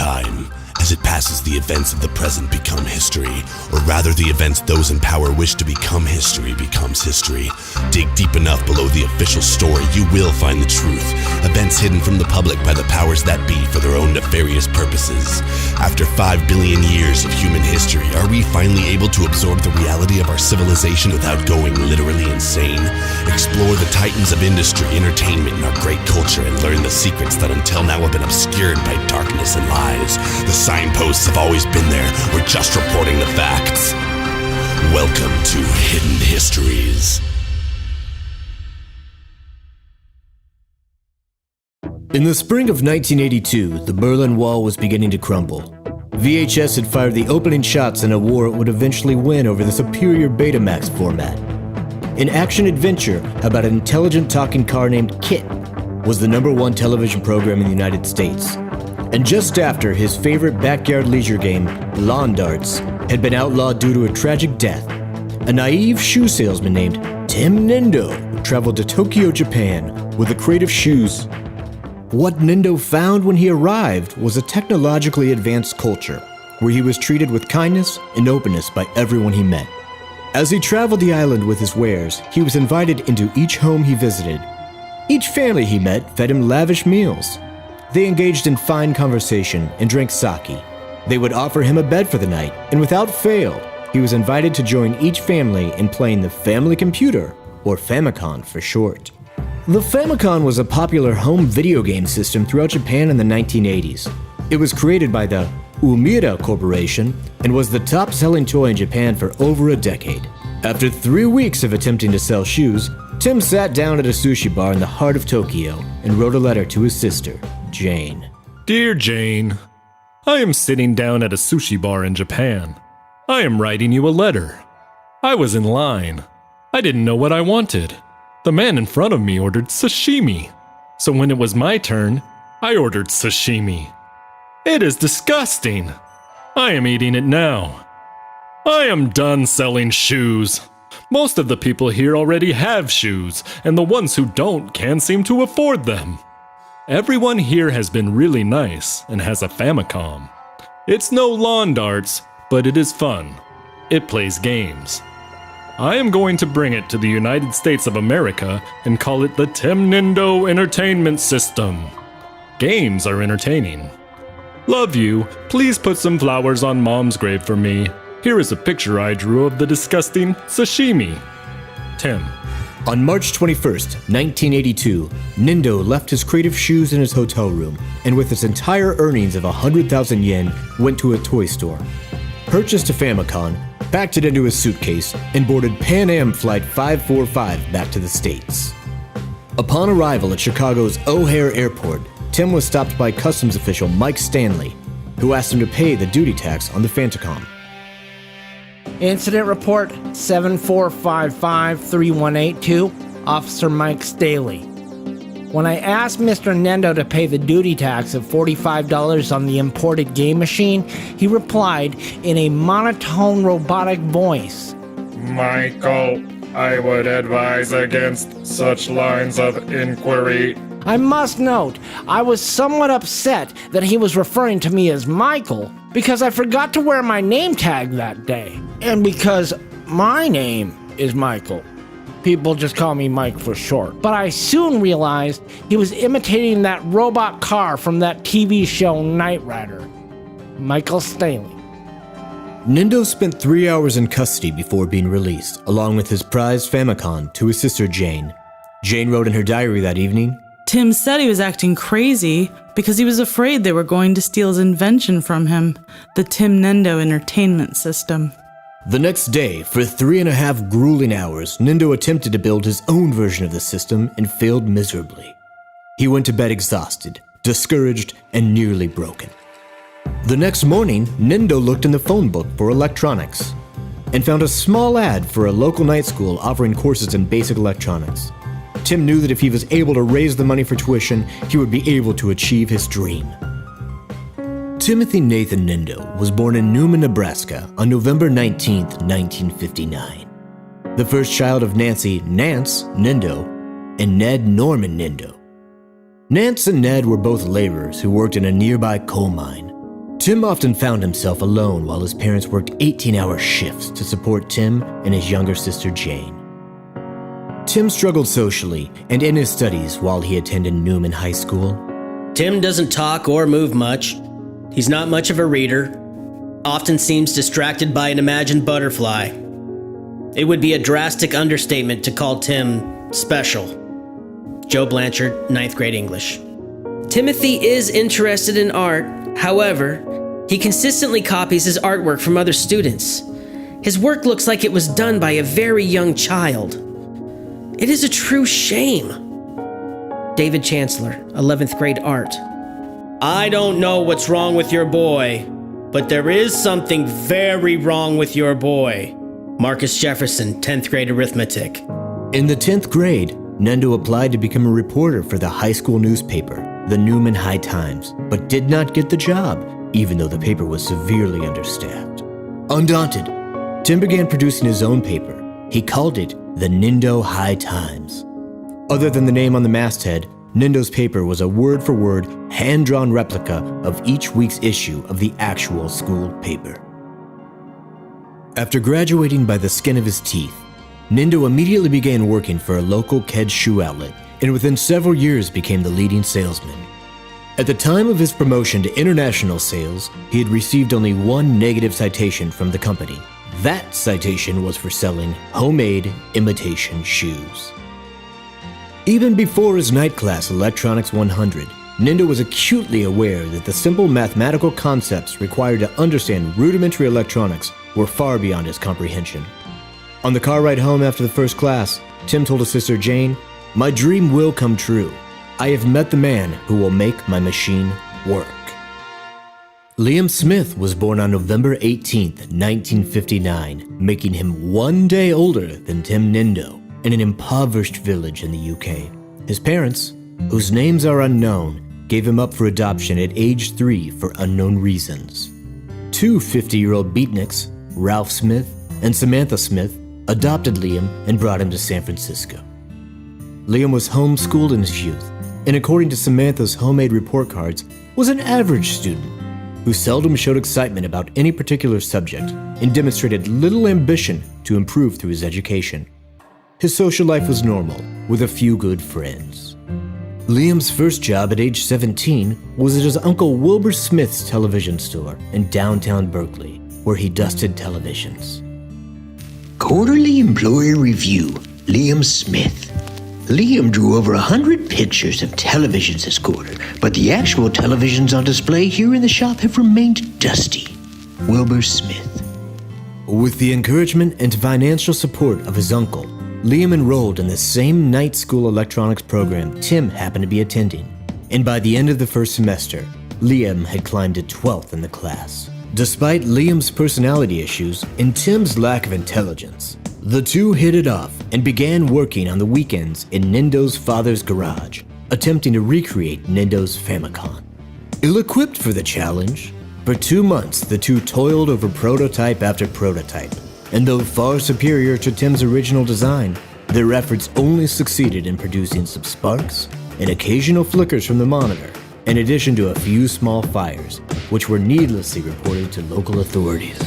time. As it passes, the events of the present become history, or rather the events those in power wish to become history becomes history. Dig deep enough below the official story, you will find the truth. Events hidden from the public by the powers that be for their own nefarious purposes. After 5 billion years of human history, are we finally able to absorb the reality of our civilization without going literally insane? Explore the titans of industry, entertainment, and our great culture, and learn the secrets that until now have been obscured by darkness and lies. The signposts have always been there. We're just reporting the facts. Welcome to Hidden Histories. In the spring of 1982, the Berlin Wall was beginning to crumble. VHS had fired the opening shots in a war it would eventually win over the superior Betamax format. An action-adventure about an intelligent talking car named KITT was the #1 television program in the United States. And just after his favorite backyard leisure game, lawn darts, had been outlawed due to a tragic death, a naive shoe salesman named Tim Nendo traveled to Tokyo, Japan with a crate of shoes. What Nendo found when he arrived was a technologically advanced culture where he was treated with kindness and openness by everyone he met. As he traveled the island with his wares, he was invited into each home he visited. Each family he met fed him lavish meals. They engaged in fine conversation and drank sake. They would offer him a bed for the night, and without fail, he was invited to join each family in playing the family computer, or Famicom for short. The Famicom was a popular home video game system throughout Japan in the 1980s. It was created by the Umeda Corporation and was the top-selling toy in Japan for over a decade. After 3 weeks of attempting to sell shoes, Tim sat down at a sushi bar in the heart of Tokyo and wrote a letter to his sister, Jane. Dear Jane, I am sitting down at a sushi bar in Japan. I am writing you a letter. I was in line. I didn't know what I wanted. The man in front of me ordered sashimi. So when it was my turn, I ordered sashimi. It is disgusting. I am eating it now. I am done selling shoes. Most of the people here already have shoes, and the ones who don't can't seem to afford them. Everyone here has been really nice and has a Famicom. It's no lawn darts, but it is fun. It plays games. I am going to bring it to the United States of America and call it the Tim Nendo Entertainment System. Games are entertaining. Love you. Please put some flowers on Mom's grave for me. Here is a picture I drew of the disgusting sashimi. Tim. On March 21st, 1982, Nendo left his crate of shoes in his hotel room and with his entire earnings of 100,000 yen went to a toy store, purchased a Famicom, packed it into his suitcase, and boarded Pan Am Flight 545 back to the States. Upon arrival at Chicago's O'Hare Airport, Tim was stopped by customs official Mike Stanley, who asked him to pay the duty tax on the Famicom. Incident report 7455-3182, Officer Mike Staley. When I asked Mr. Nendo to pay the duty tax of $45 on the imported game machine, he replied in a monotone robotic voice. Michael, I would advise against such lines of inquiry. I must note, I was somewhat upset that he was referring to me as Michael because I forgot to wear my name tag that day. And because my name is Michael. People just call me Mike for short. But I soon realized he was imitating that robot car from that TV show Knight Rider. Michael Staley. Nendo spent 3 hours in custody before being released, along with his prized Famicom, to his sister Jane. Jane wrote in her diary that evening, Tim said he was acting crazy because he was afraid they were going to steal his invention from him, the Tim Nendo Entertainment System. The next day, for 3.5 grueling hours, Nendo attempted to build his own version of the system and failed miserably. He went to bed exhausted, discouraged, and nearly broken. The next morning, Nendo looked in the phone book for electronics and found a small ad for a local night school offering courses in basic electronics. Tim knew that if he was able to raise the money for tuition, he would be able to achieve his dream. Timothy Nathan Nendo was born in Newman, Nebraska on November 19, 1959. The first child of Nancy Nance Nendo and Ned Norman Nendo. Nance and Ned were both laborers who worked in a nearby coal mine. Tim often found himself alone while his parents worked 18-hour shifts to support Tim and his younger sister Jane. Tim struggled socially and in his studies while he attended Newman High School. Tim doesn't talk or move much. He's not much of a reader. Often seems distracted by an imagined butterfly. It would be a drastic understatement to call Tim special. Joe Blanchard, 9th grade English. Timothy is interested in art. However, he consistently copies his artwork from other students. His work looks like it was done by a very young child. It is a true shame. David Chancellor, 11th grade art. I don't know what's wrong with your boy, but there is something very wrong with your boy. Marcus Jefferson, 10th grade arithmetic. In the 10th grade, Nendo applied to become a reporter for the high school newspaper, the Newman High Times, but did not get the job, even though the paper was severely understaffed. Undaunted, Tim began producing his own paper. He called it the Nendo High Times. Other than the name on the masthead, Nendo's paper was a word-for-word, hand-drawn replica of each week's issue of the actual school paper. After graduating by the skin of his teeth, Nendo immediately began working for a local Keds shoe outlet and within several years became the leading salesman. At the time of his promotion to international sales, he had received only one negative citation from the company. That citation was for selling homemade imitation shoes. Even before his night class Electronics 100, Nendo was acutely aware that the simple mathematical concepts required to understand rudimentary electronics were far beyond his comprehension. On the car ride home after the first class, Tim told his sister Jane, "My dream will come true. I have met the man who will make my machine work." Liam Smith was born on November 18th, 1959, making him 1 day older than Tim Nendo, in an impoverished village in the UK. His parents, whose names are unknown, gave him up for adoption at age 3 for unknown reasons. Two 50-year-old beatniks, Ralph Smith and Samantha Smith, adopted Liam and brought him to San Francisco. Liam was homeschooled in his youth, and according to Samantha's homemade report cards, was an average student who seldom showed excitement about any particular subject and demonstrated little ambition to improve through his education. His social life was normal, with a few good friends. Liam's first job at age 17 was at his Uncle Wilbur Smith's television store in downtown Berkeley, where he dusted televisions. Quarterly Employee Review, Liam Smith. Liam drew over 100 pictures of televisions this quarter, but the actual televisions on display here in the shop have remained dusty. Wilbur Smith. With the encouragement and financial support of his uncle, Liam enrolled in the same night school electronics program Tim happened to be attending, and by the end of the first semester, Liam had climbed to 12th in the class. Despite Liam's personality issues and Tim's lack of intelligence, the two hit it off and began working on the weekends in Nendo's father's garage, attempting to recreate Nendo's Famicom. Ill-equipped for the challenge, for 2 months the two toiled over prototype after prototype, and though far superior to Tim's original design, their efforts only succeeded in producing some sparks and occasional flickers from the monitor, in addition to a few small fires, which were needlessly reported to local authorities.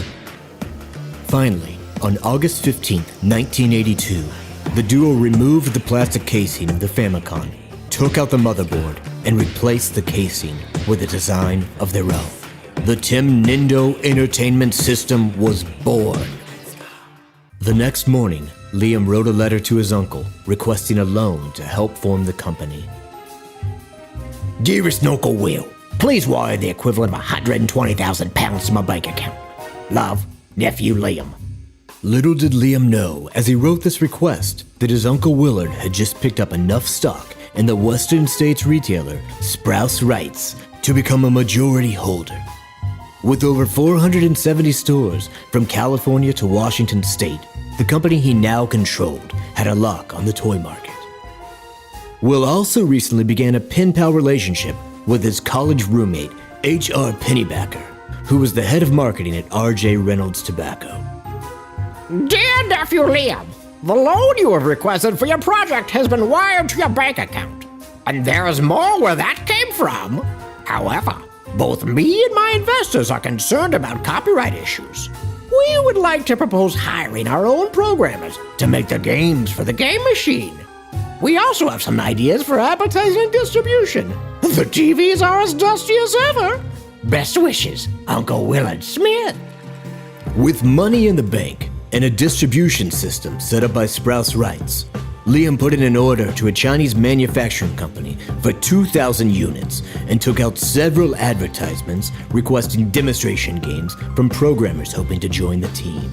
Finally, on August 15, 1982, the duo removed the plastic casing of the Famicom, took out the motherboard, and replaced the casing with a design of their own. The Tim Nendo Entertainment System was born. The next morning, Liam wrote a letter to his uncle requesting a loan to help form the company. Dearest Uncle Will, please wire the equivalent of 120,000 pounds to my bank account. Love, Nephew Liam. Little did Liam know, as he wrote this request, that his Uncle Willard had just picked up enough stock in the Western States retailer Sprouse Rights to become a majority holder. With over 470 stores from California to Washington State, the company he now controlled had a lock on the toy market. Will also recently began a pen pal relationship with his college roommate, H.R. Pennybacker, who was the head of marketing at R.J. Reynolds Tobacco. Dear Nephew Liam, the loan you have requested for your project has been wired to your bank account, and there is more where that came from. However, Both me and my investors are concerned about copyright issues. We would like to propose hiring our own programmers to make the games for the game machine. We also have some ideas for advertising and distribution. The TVs are as dusty as ever. Best wishes, Uncle Willard Smith. With money in the bank and a distribution system set up by Sprouse Rights, Liam put in an order to a Chinese manufacturing company for 2,000 units and took out several advertisements requesting demonstration games from programmers hoping to join the team.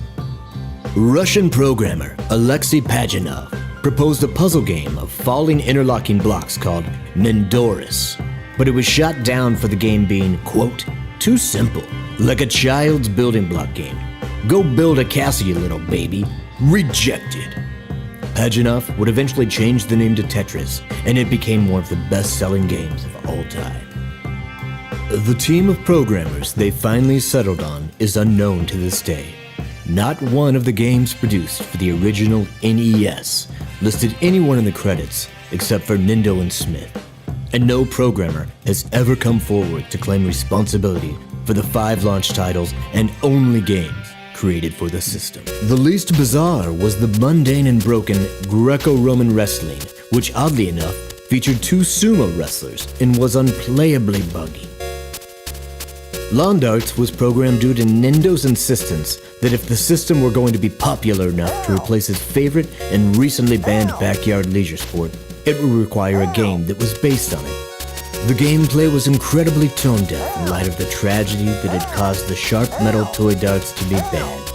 Russian programmer Alexei Paginov proposed a puzzle game of falling interlocking blocks called Nendoris, but it was shot down for the game being, quote, too simple, like a child's building block game. Go build a castle, you little baby. Rejected. Paginov would eventually change the name to Tetris, and it became one of the best-selling games of all time. The team of programmers they finally settled on is unknown to this day. Not one of the games produced for the original NES listed anyone in the credits except for Nindo and Smith, and no programmer has ever come forward to claim responsibility for the 5 launch titles and only games created for the system. The least bizarre was the mundane and broken Greco-Roman wrestling, which oddly enough featured 2 sumo wrestlers and was unplayably buggy. Lawn Darts was programmed due to Nindo's insistence that if the system were going to be popular enough to replace his favorite and recently banned backyard leisure sport, it would require a game that was based on it. The gameplay was incredibly tone-deaf in light of the tragedy that had caused the sharp metal toy darts to be banned.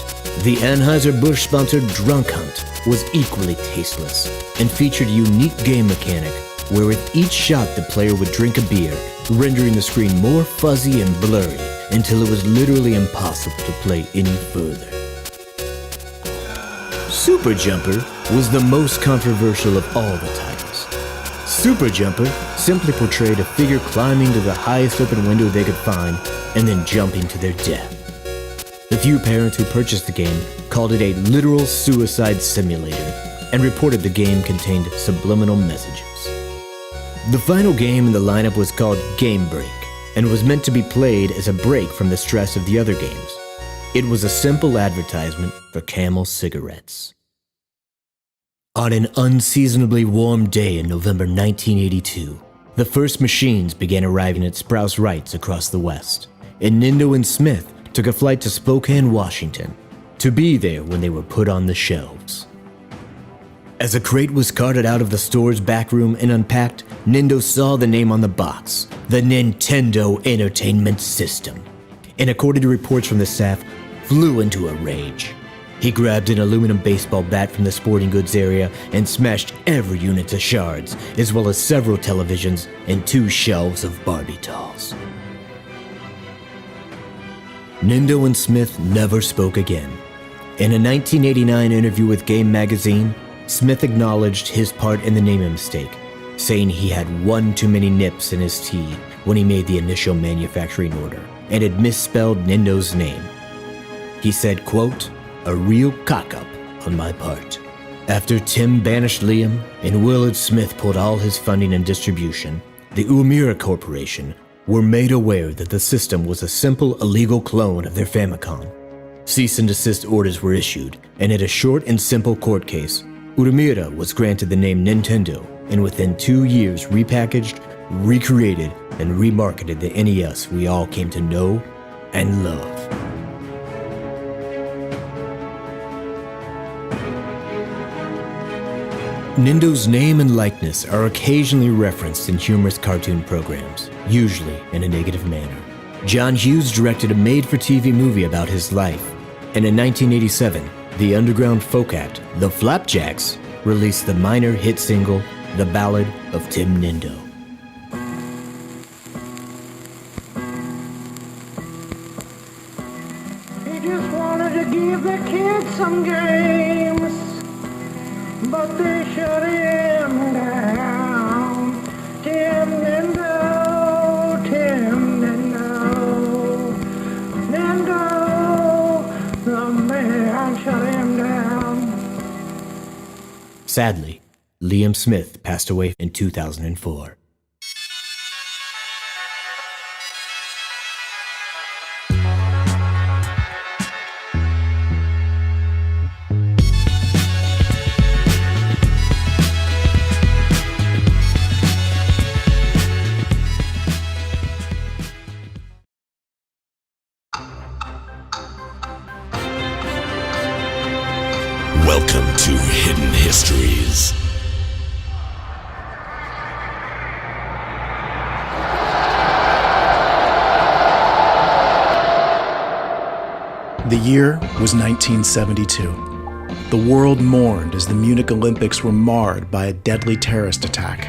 The Anheuser-Busch-sponsored Drunk Hunt was equally tasteless and featured a unique game mechanic where with each shot the player would drink a beer, rendering the screen more fuzzy and blurry until it was literally impossible to play any further. Super Jumper was the most controversial of all the titles. Super Jumper simply portrayed a figure climbing to the highest open window they could find and then jumping to their death. The few parents who purchased the game called it a literal suicide simulator and reported the game contained subliminal messages. The final game in the lineup was called Game Break and was meant to be played as a break from the stress of the other games. It was a simple advertisement for Camel cigarettes. On an unseasonably warm day in November 1982, the first machines began arriving at Sprouse Rights across the West, and Nindo and Smith took a flight to Spokane, Washington, to be there when they were put on the shelves. As a crate was carted out of the store's back room and unpacked, Nindo saw the name on the box, the Nintendo Entertainment System, and according to reports from the staff, flew into a rage. He grabbed an aluminum baseball bat from the sporting goods area and smashed every unit to shards, as well as several televisions and 2 shelves of Barbie dolls. Nindo and Smith never spoke again. In a 1989 interview with Game Magazine, Smith acknowledged his part in the naming mistake, saying he had one too many nips in his tea when he made the initial manufacturing order and had misspelled Nindo's name. He said, quote, "A real cock-up on my part." After Tim banished Liam and Willard Smith pulled all his funding and distribution, the Umira Corporation were made aware that the system was a simple illegal clone of their Famicom. Cease and desist orders were issued, and in a short and simple court case, Umira was granted the name Nintendo and within 2 years repackaged, recreated, and remarketed the NES we all came to know and love. Nindo's name and likeness are occasionally referenced in humorous cartoon programs, usually in a negative manner. John Hughes directed a made-for-TV movie about his life, and in 1987, the underground folk act, The Flapjacks, released the minor hit single, The Ballad of Tim Nindo. He just wanted to give the kids some games, but they shut him down. Tim Nindo, Tim Nindo, Nindo, the man shut him down. Sadly, Liam Smith passed away in 2004. Welcome to Hidden Histories. The year was 1972. The world mourned as the Munich Olympics were marred by a deadly terrorist attack.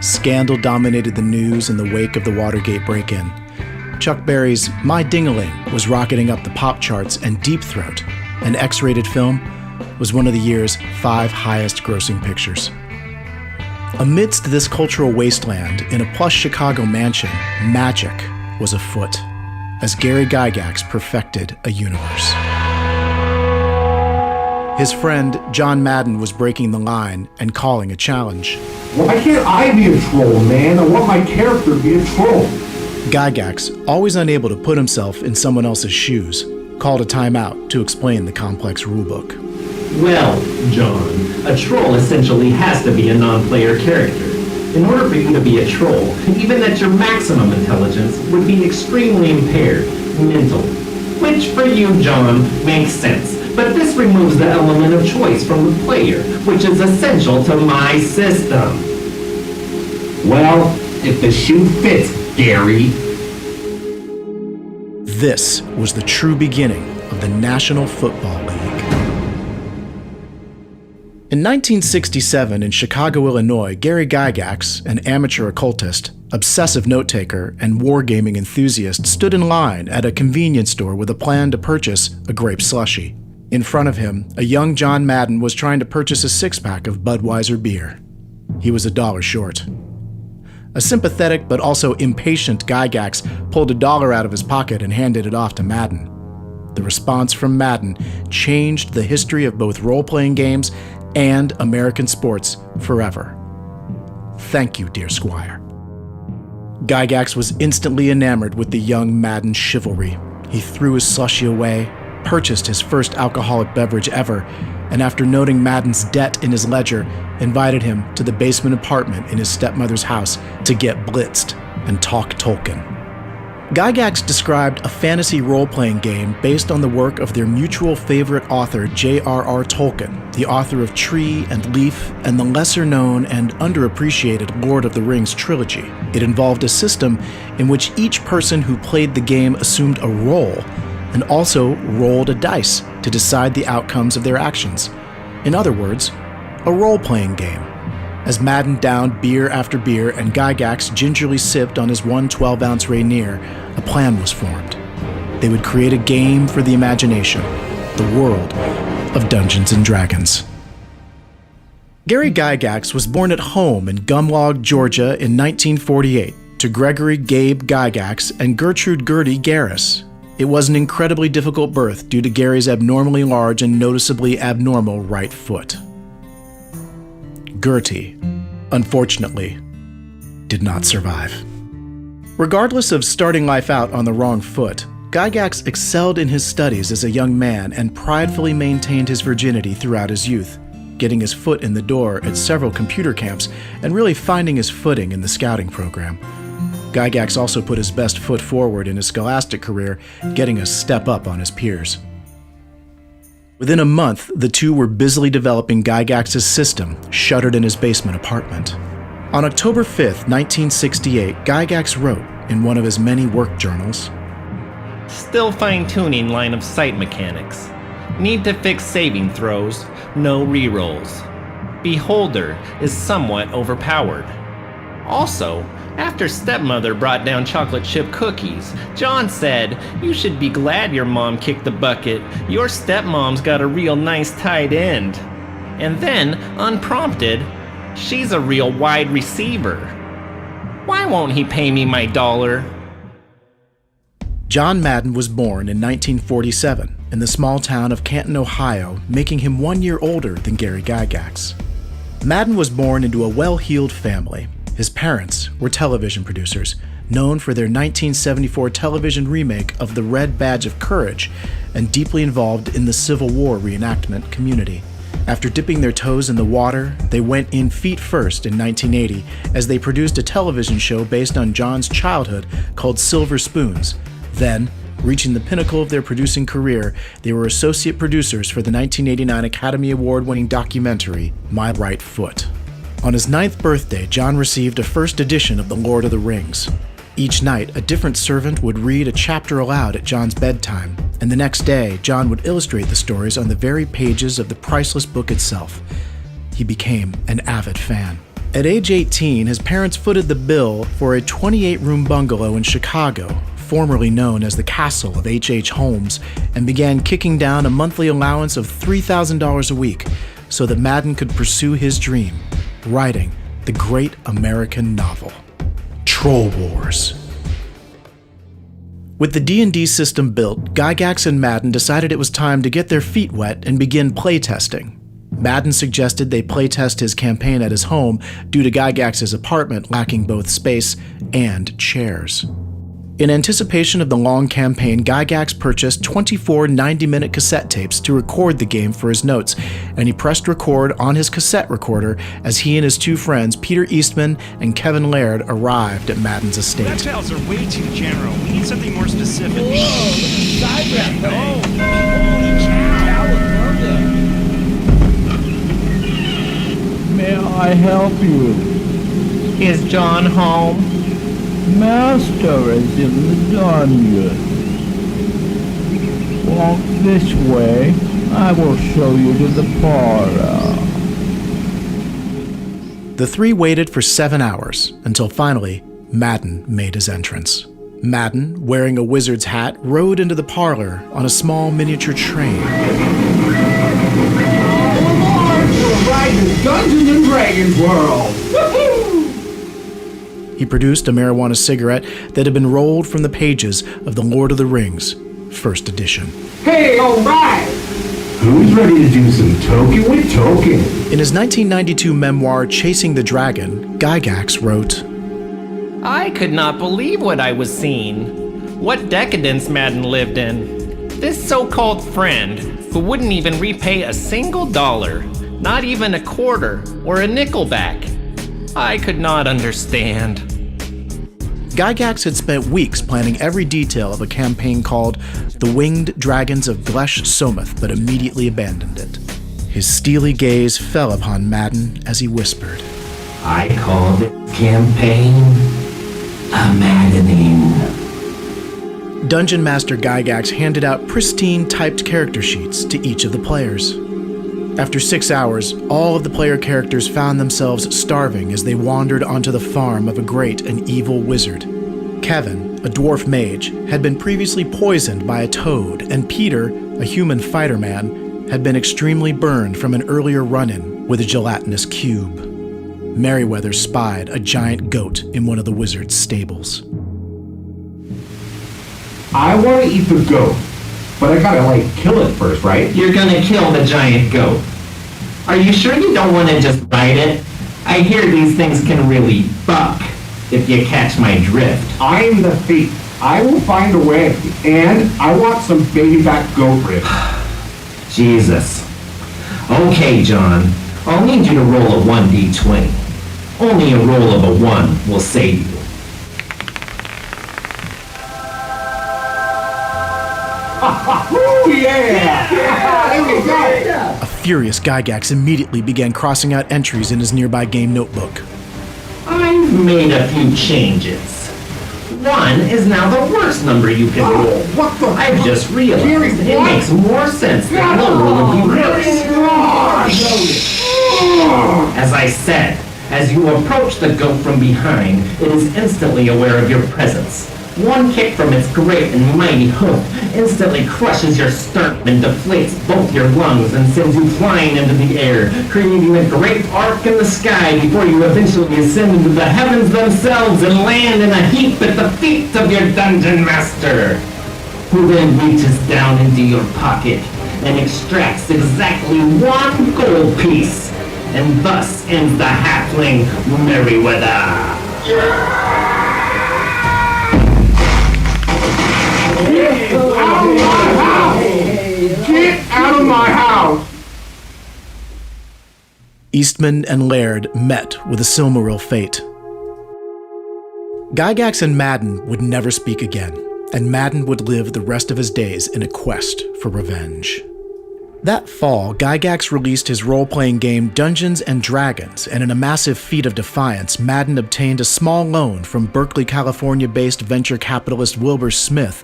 Scandal dominated the news in the wake of the Watergate break-in. Chuck Berry's My Ding-a-Ling was rocketing up the pop charts, and Deep Throat, an X-rated film, was one of the year's 5 highest-grossing pictures. Amidst this cultural wasteland, in a plush Chicago mansion, magic was afoot, as Gary Gygax perfected a universe. His friend, John Madden, was breaking the line and calling a challenge. Why can't I be a troll, man? I want my character to be a troll. Gygax, always unable to put himself in someone else's shoes, called a timeout to explain the complex rulebook. Well, John, a troll essentially has to be a non-player character. In order for you to be a troll, even at your maximum intelligence would be extremely impaired, mental. Which for you, John, makes sense. But this removes the element of choice from the player, which is essential to my system. Well, if the shoe fits, Gary. This was the true beginning of the National Football League. In 1967, in Chicago, Illinois, Gary Gygax, an amateur occultist, obsessive note-taker, and wargaming enthusiast, stood in line at a convenience store with a plan to purchase a grape slushie. In front of him, a young John Madden was trying to purchase a 6-pack of Budweiser beer. He was $1 short. A sympathetic but also impatient Gygax pulled $1 out of his pocket and handed it off to Madden. The response from Madden changed the history of both role-playing games and American sports forever. Thank you, dear Squire. Gygax was instantly enamored with the young Madden's chivalry. He threw his slushie away, purchased his first alcoholic beverage ever, and after noting Madden's debt in his ledger, invited him to the basement apartment in his stepmother's house to get blitzed and talk Tolkien. Gygax described a fantasy role-playing game based on the work of their mutual favorite author J.R.R. Tolkien, the author of Tree and Leaf and the lesser-known and underappreciated Lord of the Rings trilogy. It involved a system in which each person who played the game assumed a role and also rolled a dice to decide the outcomes of their actions. In other words, a role-playing game. As Madden downed beer after beer and Gygax gingerly sipped on his 1 12-ounce Rainier, a plan was formed. They would create a game for the imagination, the world of Dungeons & Dragons. Gary Gygax was born at home in Gumlog, Georgia in 1948 to Gregory Gabe Gygax and Gertrude Gertie Garris. It was an incredibly difficult birth due to Gary's abnormally large and noticeably abnormal right foot. Gertie, unfortunately, did not survive. Regardless of starting life out on the wrong foot, Gygax excelled in his studies as a young man and pridefully maintained his virginity throughout his youth, getting his foot in the door at several computer camps and really finding his footing in the scouting program. Gygax also put his best foot forward in his scholastic career, getting a step up on his peers. Within a month, the two were busily developing Gygax's system, shuttered in his basement apartment. On October 5th, 1968, Gygax wrote in one of his many work journals, Still fine-tuning line of sight mechanics. Need to fix saving throws, no rerolls. Beholder is somewhat overpowered. Also, after stepmother brought down chocolate chip cookies, John said, "You should be glad your mom kicked the bucket. Your stepmom's got a real nice tight end." And then, unprompted, "She's a real wide receiver. Why won't he pay me my $1?" John Madden was born in 1947 in the small town of Canton, Ohio, making him 1 year older than Gary Gygax. Madden was born into a well-heeled family. His parents were television producers, known for their 1974 television remake of The Red Badge of Courage, and deeply involved in the Civil War reenactment community. After dipping their toes in the water, they went in feet first in 1980 as they produced a television show based on John's childhood called Silver Spoons. Then, Reaching the pinnacle of their producing career, they were associate producers for the 1989 Academy Award-winning documentary, My Right Foot. On his 9th birthday, John received a first edition of The Lord of the Rings. Each night, a different servant would read a chapter aloud at John's bedtime, and the next day, John would illustrate the stories on the very pages of the priceless book itself. He became an avid fan. At age 18, his parents footed the bill for a 28-room bungalow in Chicago, formerly known as the Castle of H.H. Holmes, and began kicking down a monthly allowance of $3,000 a week so that Madden could pursue his dream, writing the great American novel, Troll Wars. With the D&D system built, Gygax and Madden decided it was time to get their feet wet and begin playtesting. Madden suggested they playtest his campaign at his home due to Gygax's apartment lacking both space and chairs. In anticipation of the long campaign, Gygax purchased 24 90-minute cassette tapes to record the game for his notes, and he pressed record on his cassette recorder as he and his two friends, Peter Eastman and Kevin Laird, arrived at Madden's estate. Reptiles are way too general. We need something more specific. Whoa, side rep, holy cow. May I help you? Is John home? Master is in the dungeon. Walk this way. I will show you to the parlor. The three waited for 7 hours until finally Madden made his entrance. Madden, wearing a wizard's hat, rode into the parlor on a small miniature train. Dungeons and Dragons World! He produced a marijuana cigarette that had been rolled from the pages of The Lord of the Rings, first edition. Hey, alright! Who's ready to do some token with token? In his 1992 memoir, Chasing the Dragon, Gygax wrote, I could not believe what I was seeing. What decadence Madden lived in. This so-called friend, who wouldn't even repay a single dollar, not even a quarter or a nickel back. I could not understand. Gygax had spent weeks planning every detail of a campaign called The Winged Dragons of Glesh Somoth, but immediately abandoned it. His steely gaze fell upon Madden as he whispered, I call this campaign a maddening. Dungeon Master Gygax handed out pristine typed character sheets to each of the players. After 6 hours, all of the player characters found themselves starving as they wandered onto the farm of a great and evil wizard. Kevin, a dwarf mage, had been previously poisoned by a toad, and Peter, a human fighter man, had been extremely burned from an earlier run-in with a gelatinous cube. Merryweather spied a giant goat in one of the wizard's stables. I want to eat the goat. But I gotta, kill it first, right? You're gonna kill the giant goat. Are you sure you don't want to just ride it? I hear these things can really buck, if you catch my drift. I am the thief. I will find a way. And I want some baby back goat ribs. Jesus. Okay, John. I'll need you to roll a 1d20. Only a roll of a 1 will save you. Oh yeah! There we go! A furious Gygax immediately began crossing out entries in his nearby game notebook. I've made a few changes. 1 is now the worst number you can roll. What the? I've just realized it makes more sense that no roll would be worse. As I said, as you approach the goat from behind, it is instantly aware of your presence. 1 kick from its great and mighty hoof instantly crushes your sternum and deflates both your lungs and sends you flying into the air, creating a great arc in the sky before you eventually ascend into the heavens themselves and land in a heap at the feet of your dungeon master, who then reaches down into your pocket and extracts exactly 1 gold piece, and thus ends the halfling Merryweather. Get out of my house! Get out of my house! Eastman and Laird met with a Silmaril fate. Gygax and Madden would never speak again. and Madden would live the rest of his days in a quest for revenge. That fall, Gygax released his role-playing game Dungeons & Dragons, and in a massive feat of defiance, Madden obtained a small loan from Berkeley, California-based venture capitalist Wilbur Smith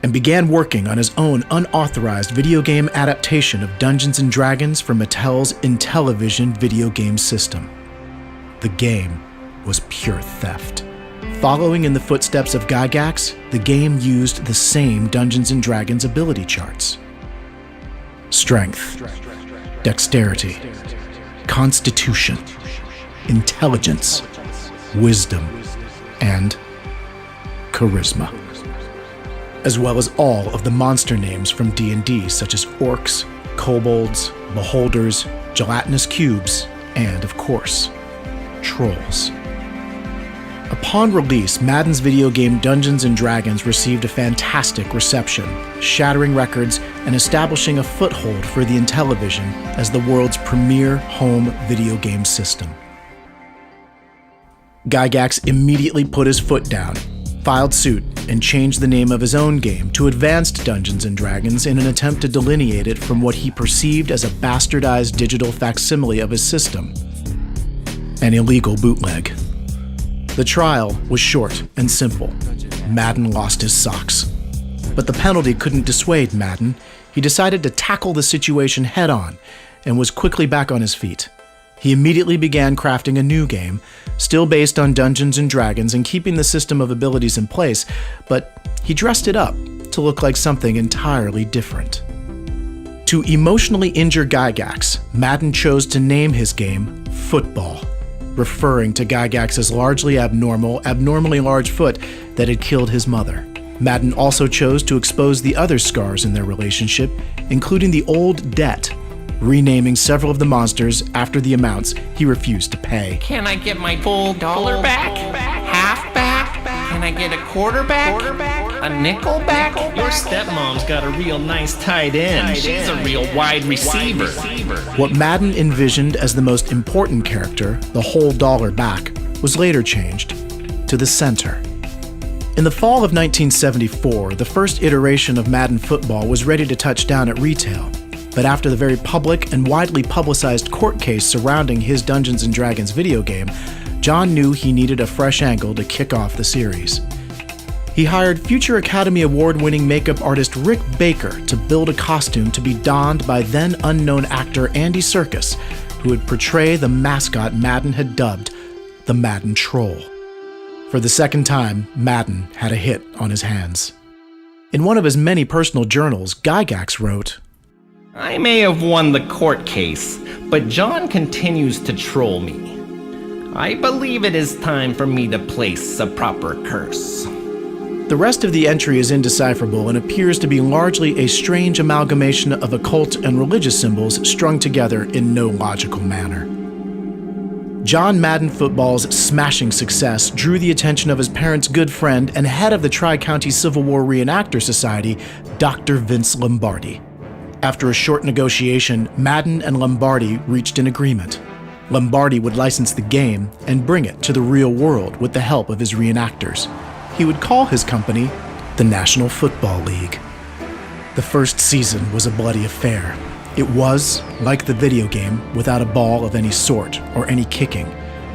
and began working on his own unauthorized video game adaptation of Dungeons & Dragons for Mattel's Intellivision video game system. The game was pure theft. Following in the footsteps of Gygax, the game used the same Dungeons & Dragons ability charts. Strength, dexterity, constitution, intelligence, wisdom, and charisma, as well as all of the monster names from D&D such as orcs, kobolds, beholders, gelatinous cubes, and, of course, trolls. Upon release, Madden's video game Dungeons & Dragons received a fantastic reception, shattering records and establishing a foothold for the Intellivision as the world's premier home video game system. Gygax immediately put his foot down, filed suit, and changed the name of his own game to Advanced Dungeons & Dragons in an attempt to delineate it from what he perceived as a bastardized digital facsimile of his system, an illegal bootleg. The trial was short and simple. Madden lost his socks. But the penalty couldn't dissuade Madden. He decided to tackle the situation head-on and was quickly back on his feet. He immediately began crafting a new game, still based on Dungeons & Dragons and keeping the system of abilities in place, but he dressed it up to look like something entirely different. To emotionally injure Gygax, Madden chose to name his game Football, referring to Gygax's largely abnormally large foot that had killed his mother. Madden also chose to expose the other scars in their relationship, including the old debt, renaming several of the monsters after the amounts he refused to pay. Can I get my full dollar back? Half back? Can I get a quarter back? A nickel back? Your stepmom's got a real nice tight end. She's a real wide receiver. What Madden envisioned as the most important character, the whole dollar back, was later changed to the center. In the fall of 1974, the first iteration of Madden Football was ready to touch down at retail. But after the very public and widely publicized court case surrounding his Dungeons & Dragons video game, John knew he needed a fresh angle to kick off the series. He hired future Academy Award-winning makeup artist Rick Baker to build a costume to be donned by then-unknown actor Andy Serkis, who would portray the mascot Madden had dubbed the Madden Troll. For the second time, Madden had a hit on his hands. In one of his many personal journals, Gygax wrote, I may have won the court case, but John continues to troll me. I believe it is time for me to place a proper curse. The rest of the entry is indecipherable and appears to be largely a strange amalgamation of occult and religious symbols strung together in no logical manner. John Madden Football's smashing success drew the attention of his parents' good friend and head of the Tri-County Civil War Reenactor Society, Dr. Vince Lombardi. After a short negotiation, Madden and Lombardi reached an agreement. Lombardi would license the game and bring it to the real world with the help of his reenactors. He would call his company the National Football League. The first season was a bloody affair. It was, like the video game, without a ball of any sort or any kicking,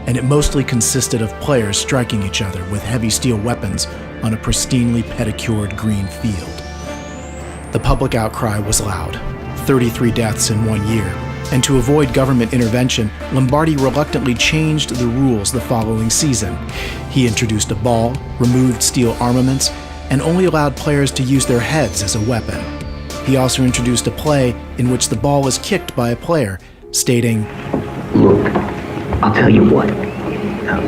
and it mostly consisted of players striking each other with heavy steel weapons on a pristinely pedicured green field. The public outcry was loud, 33 deaths in 1 year, and to avoid government intervention, Lombardi reluctantly changed the rules the following season. He introduced a ball, removed steel armaments, and only allowed players to use their heads as a weapon. He also introduced a play in which the ball was kicked by a player, stating, Look, I'll tell you what,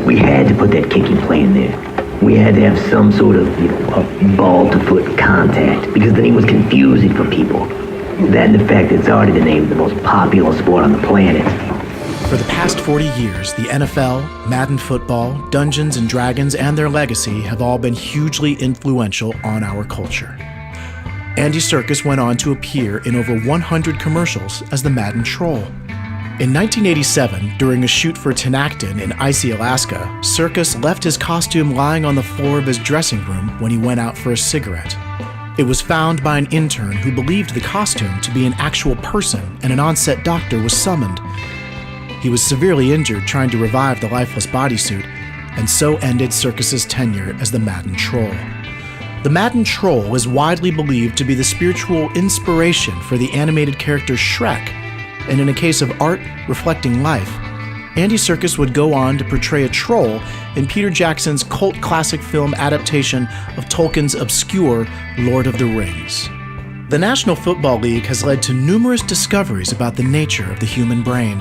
we had to put that kicking play in there. We had to have some sort of, a ball-to-foot contact, because then it was confusing for people. That and the fact that it's already the name of the most popular sport on the planet. For the past 40 years, the NFL, Madden Football, Dungeons & Dragons, and their legacy have all been hugely influential on our culture. Andy Serkis went on to appear in over 100 commercials as the Madden Troll. In 1987, during a shoot for Tenactin in icy Alaska, Circus left his costume lying on the floor of his dressing room when he went out for a cigarette. It was found by an intern who believed the costume to be an actual person, and an on-set doctor was summoned. He was severely injured trying to revive the lifeless bodysuit, and so ended Circus's tenure as the Madden Troll. The Madden Troll is widely believed to be the spiritual inspiration for the animated character Shrek, and in a case of art reflecting life, Andy Serkis would go on to portray a troll in Peter Jackson's cult classic film adaptation of Tolkien's obscure Lord of the Rings. The National Football League has led to numerous discoveries about the nature of the human brain.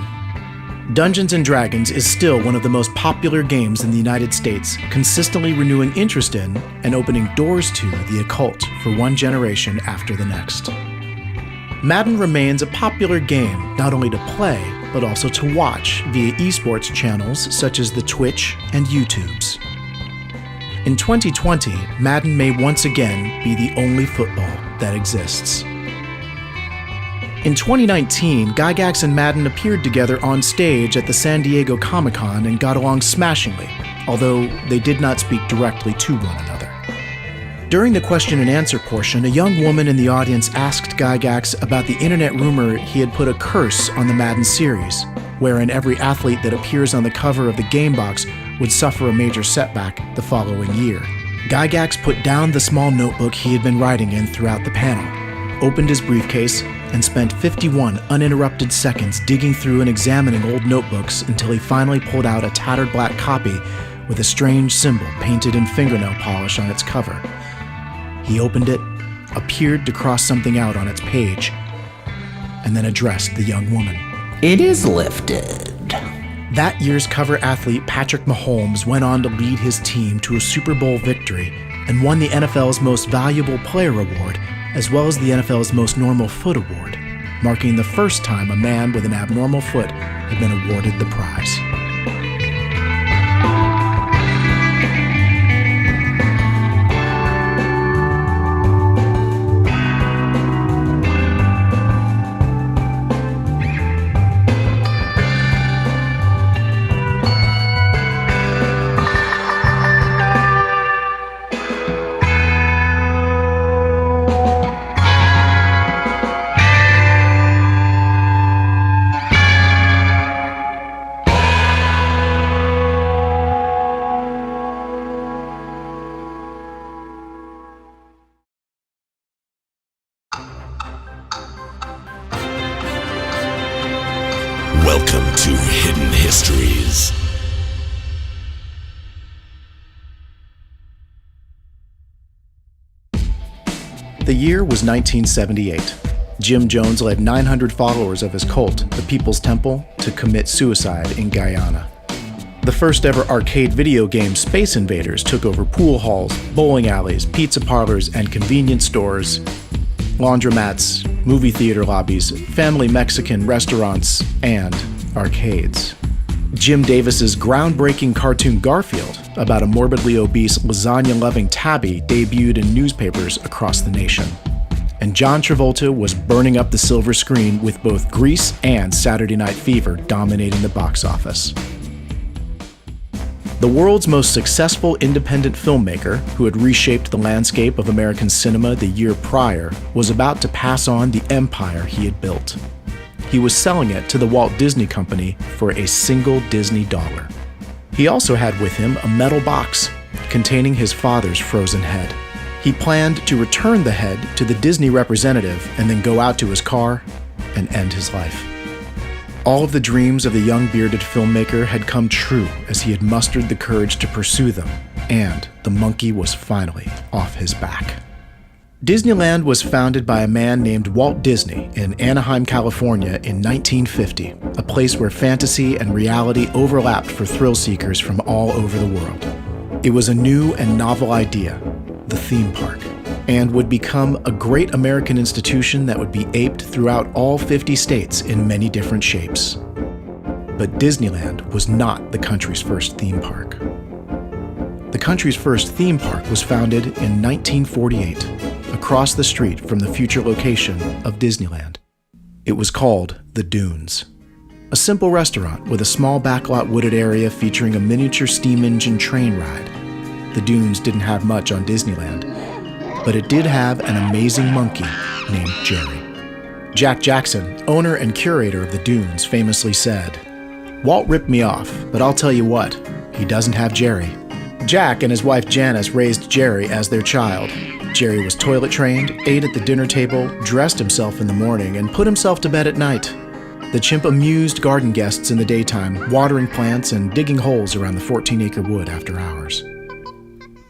Dungeons & Dragons is still one of the most popular games in the United States, consistently renewing interest in and opening doors to the occult for one generation after the next. Madden remains a popular game not only to play, but also to watch via esports channels such as the Twitch and YouTubes. In 2020, Madden may once again be the only football that exists. In 2019, Gygax and Madden appeared together on stage at the San Diego Comic-Con and got along smashingly, although they did not speak directly to one another. During the question and answer portion, a young woman in the audience asked Gygax about the internet rumor he had put a curse on the Madden series, wherein every athlete that appears on the cover of the game box would suffer a major setback the following year. Gygax put down the small notebook he had been writing in throughout the panel, opened his briefcase, and spent 51 uninterrupted seconds digging through and examining old notebooks until he finally pulled out a tattered black copy with a strange symbol painted in fingernail polish on its cover. He opened it, appeared to cross something out on its page, and then addressed the young woman. It is lifted. That year's cover athlete Patrick Mahomes went on to lead his team to a Super Bowl victory and won the NFL's Most Valuable Player Award, as well as the NFL's Most Normal Foot Award, marking the first time a man with an abnormal foot had been awarded the prize. Welcome to Hidden Histories. The year was 1978. Jim Jones led 900 followers of his cult, the People's Temple, to commit suicide in Guyana. The first ever arcade video game, Space Invaders, took over pool halls, bowling alleys, pizza parlors, and convenience stores, laundromats, movie theater lobbies, family Mexican restaurants, and arcades. Jim Davis's groundbreaking cartoon Garfield, about a morbidly obese, lasagna-loving tabby, debuted in newspapers across the nation. And John Travolta was burning up the silver screen with both Grease and Saturday Night Fever dominating the box office. The world's most successful independent filmmaker, who had reshaped the landscape of American cinema the year prior, was about to pass on the empire he had built. He was selling it to the Walt Disney Company for a single Disney dollar. He also had with him a metal box containing his father's frozen head. He planned to return the head to the Disney representative and then go out to his car and end his life. All of the dreams of the young bearded filmmaker had come true as he had mustered the courage to pursue them, and the monkey was finally off his back. Disneyland was founded by a man named Walt Disney in Anaheim, California in 1950, a place where fantasy and reality overlapped for thrill seekers from all over the world. It was a new and novel idea, the theme park, and would become a great American institution that would be aped throughout all 50 states in many different shapes. But Disneyland was not the country's first theme park. The country's first theme park was founded in 1948, across the street from the future location of Disneyland. It was called the Dunes. a simple restaurant with a small backlot wooded area featuring a miniature steam engine train ride. The Dunes didn't have much on Disneyland, but it did have an amazing monkey named Jerry. Jack Jackson, owner and curator of the Dunes, famously said, "Walt ripped me off, but I'll tell you what, he doesn't have Jerry." Jack and his wife Janice raised Jerry as their child. Jerry was toilet trained, ate at the dinner table, dressed himself in the morning, and put himself to bed at night. The chimp amused garden guests in the daytime, watering plants and digging holes around the 14-acre wood after hours.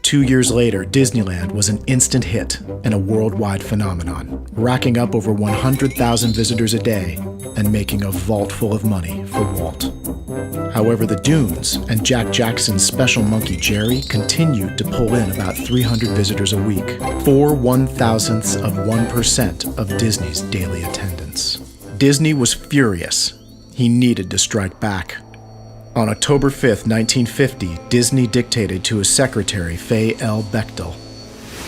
2 years later, Disneyland was an instant hit and a worldwide phenomenon, racking up over 100,000 visitors a day and making a vault full of money for Walt. However, the Dunes and Jack Jackson's special monkey Jerry continued to pull in about 300 visitors a week, 0.001% of Disney's daily attendance. Disney was furious. He needed to strike back. On October 5th, 1950, Disney dictated to his secretary, Fay L. Bechtel,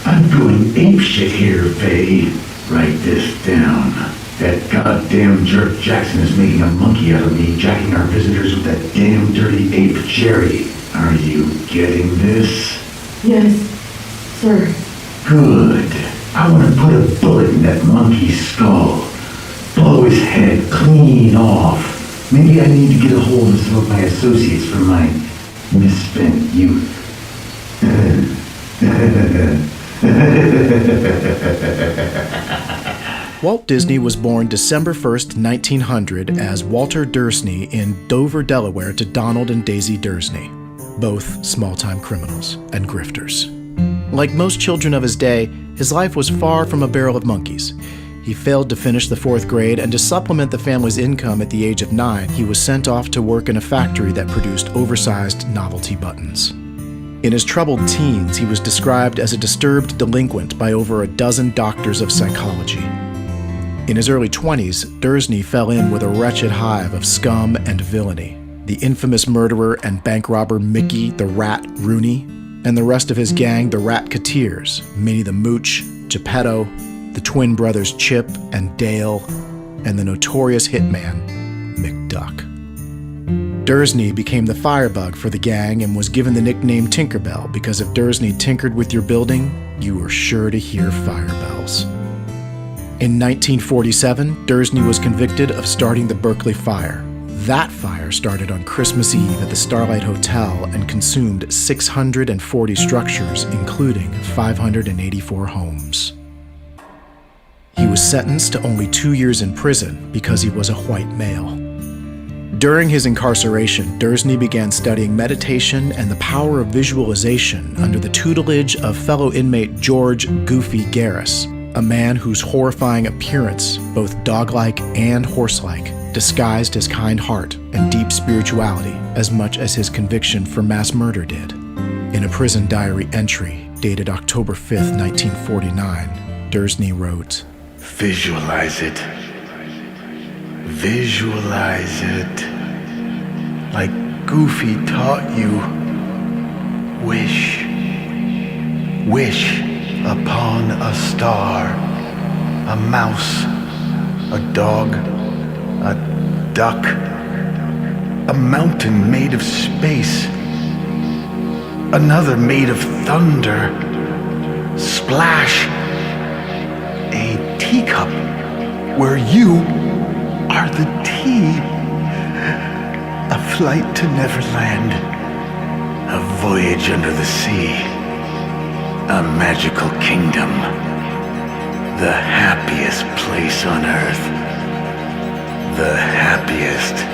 "I'm going apeshit here, Fay. Write this down. That goddamn jerk Jackson is making a monkey out of me, jacking our visitors with that damn dirty ape Jerry. Are you getting this?" "Yes, sir." "Good. I want to put a bullet in that monkey's skull. Blow his head clean off. Maybe I need to get a hold of some of my associates from my misspent youth." Walt Disney was born December 1st, 1900 as Walter Dursney in Dover, Delaware to Donald and Daisy Dursney, both small-time criminals and grifters. Like most children of his day, his life was far from a barrel of monkeys. He failed to finish the 4th grade, and to supplement the family's income at the age of 9, he was sent off to work in a factory that produced oversized novelty buttons. In his troubled teens, he was described as a disturbed delinquent by over a dozen doctors of psychology. In his early 20s, Dursney fell in with a wretched hive of scum and villainy. The infamous murderer and bank robber Mickey the Rat Rooney, and the rest of his gang, the Rat-Keteers, Minnie the Mooch, Geppetto, the twin brothers Chip and Dale, and the notorious hitman, McDuck. Dursney became the firebug for the gang and was given the nickname Tinkerbell because if Dursney tinkered with your building, you were sure to hear fire bells. In 1947, Dursney was convicted of starting the Berkeley Fire. That fire started on Christmas Eve at the Starlight Hotel and consumed 640 structures, including 584 homes. He was sentenced to only 2 years in prison because he was a white male. During his incarceration, Dursney began studying meditation and the power of visualization under the tutelage of fellow inmate George Goofy Garris, a man whose horrifying appearance, both dog-like and horse-like, disguised his kind heart and deep spirituality as much as his conviction for mass murder did. In a prison diary entry dated October 5th, 1949, Dursney wrote, "Visualize it. Visualize it. Like Goofy taught you. Wish. Wish upon a star, a mouse, a dog, a duck, a mountain made of space, another made of thunder, splash, a teacup where you are the tea, a flight to Neverland, a voyage under the sea, a magical kingdom, the happiest place on earth, the happiest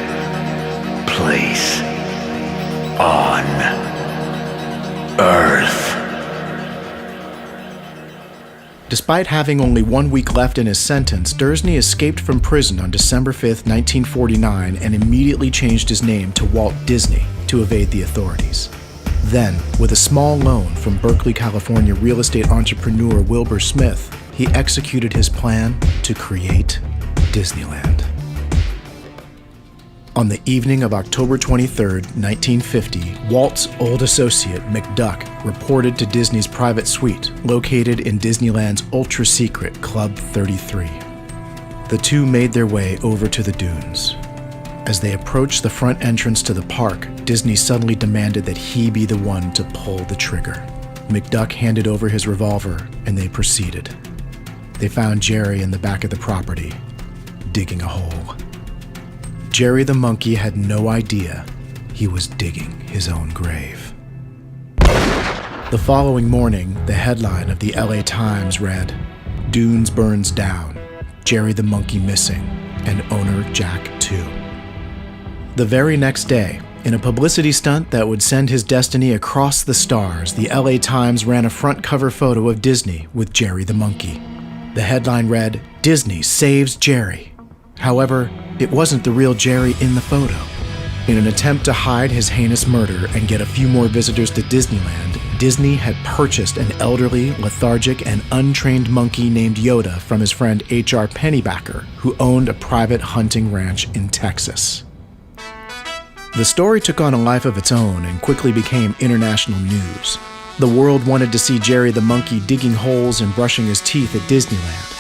place on earth." Despite having only 1 week left in his sentence, Dursney escaped from prison on December 5th, 1949, and immediately changed his name to Walt Disney to evade the authorities. Then, with a small loan from Berkeley, California real estate entrepreneur Wilbur Smith, he executed his plan to create Disneyland. On the evening of October 23rd, 1950, Walt's old associate, McDuck, reported to Disney's private suite, located in Disneyland's ultra-secret Club 33. The two made their way over to the dunes. As they approached the front entrance to the park, Disney suddenly demanded that he be the one to pull the trigger. McDuck handed over his revolver, and they proceeded. They found Jerry in the back of the property, digging a hole. Jerry the monkey had no idea he was digging his own grave. The following morning, the headline of the LA Times read, "Dunes burns down, Jerry the monkey missing, and owner Jack too." The very next day, in a publicity stunt that would send his destiny across the stars, the LA Times ran a front cover photo of Disney with Jerry the monkey. The headline read, "Disney saves Jerry." However, it wasn't the real Jerry in the photo. In an attempt to hide his heinous murder and get a few more visitors to Disneyland, Disney had purchased an elderly, lethargic, and untrained monkey named Yoda from his friend H.R. Pennybacker, who owned a private hunting ranch in Texas. The story took on a life of its own and quickly became international news. The world wanted to see Jerry the monkey digging holes and brushing his teeth at Disneyland.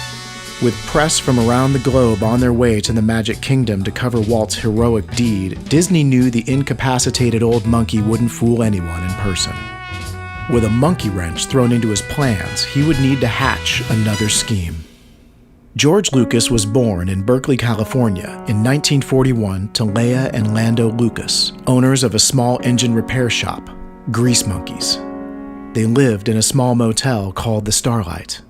With press from around the globe on their way to the Magic Kingdom to cover Walt's heroic deed, Disney knew the incapacitated old monkey wouldn't fool anyone in person. With a monkey wrench thrown into his plans, he would need to hatch another scheme. George Lucas was born in Berkeley, California in 1941 to Leah and Lando Lucas, owners of a small engine repair shop, Grease Monkeys. They lived in a small motel called the Starlight.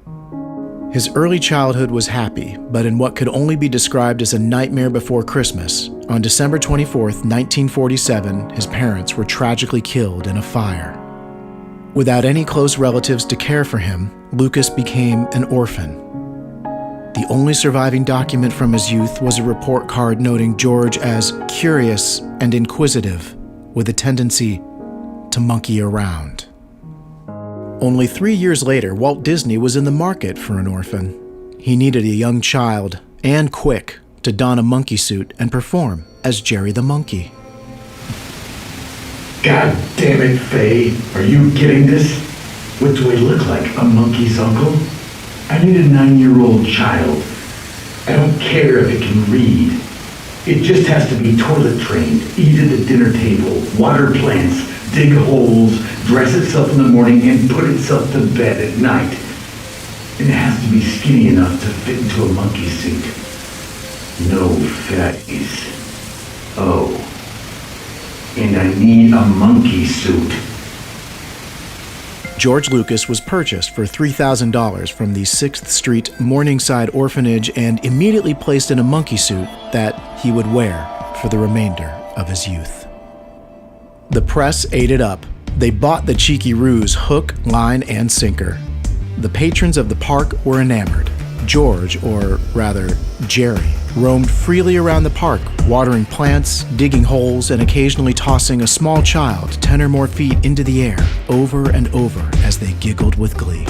His early childhood was happy, but in what could only be described as a nightmare before Christmas, on December 24, 1947, his parents were tragically killed in a fire. Without any close relatives to care for him, Lucas became an orphan. The only surviving document from his youth was a report card noting George as curious and inquisitive, with a tendency to monkey around. Only 3 years later, Walt Disney was in the market for an orphan. He needed a young child, and quick, to don a monkey suit and perform as Jerry the monkey. God damn it, Faye. Are you getting this? What do I look like? A monkey's uncle? I need a 9-year-old child. I don't care if it can read. It just has to be toilet trained, eat at the dinner table, water plants, dig holes, dress itself in the morning, and put itself to bed at night. And it has to be skinny enough to fit into a monkey suit. No fatties. Oh. And I need a monkey suit. George Lucas was purchased for $3,000 from the 6th Street Morningside Orphanage and immediately placed in a monkey suit that he would wear for the remainder of his youth. The press ate it up. They bought the cheeky ruse hook, line, and sinker. The patrons of the park were enamored. George, or rather, Jerry, roamed freely around the park, watering plants, digging holes, and occasionally tossing a small child 10 or more feet into the air, over and over as they giggled with glee.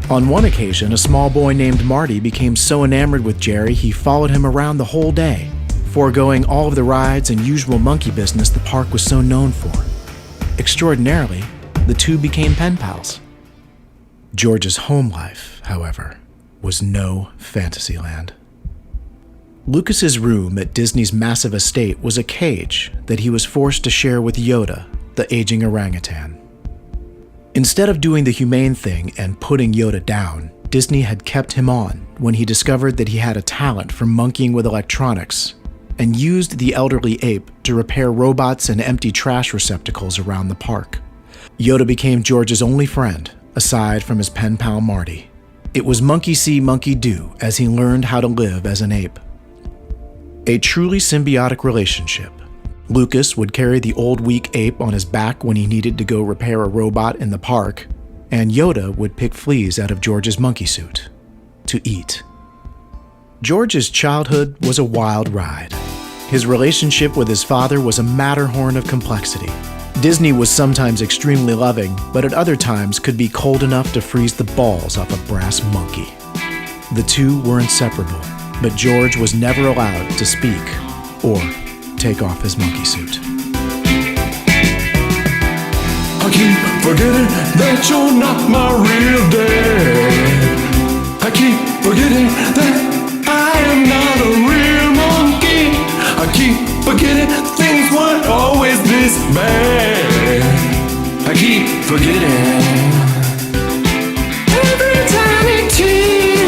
On one occasion, a small boy named Marty became so enamored with Jerry he followed him around the whole day, foregoing all of the rides and usual monkey business the park was so known for. Extraordinarily, the two became pen pals. George's home life, however, was no fantasy land. Lucas's room at Disney's massive estate was a cage that he was forced to share with Yoda, the aging orangutan. Instead of doing the humane thing and putting Yoda down, Disney had kept him on when he discovered that he had a talent for monkeying with electronics and used the elderly ape to repair robots and empty trash receptacles around the park. Yoda became George's only friend, aside from his pen pal Marty. It was monkey see, monkey do as he learned how to live as an ape. A truly symbiotic relationship. Lucas would carry the old weak ape on his back when he needed to go repair a robot in the park, and Yoda would pick fleas out of George's monkey suit to eat. George's childhood was a wild ride. His relationship with his father was a Matterhorn of complexity. Disney was sometimes extremely loving, but at other times could be cold enough to freeze the balls off a brass monkey. The two were inseparable, but George was never allowed to speak or take off his monkey suit. I keep forgetting that you're not my real dad. I keep forgetting that I am not a real monkey. I keep forgetting. Every tiny tear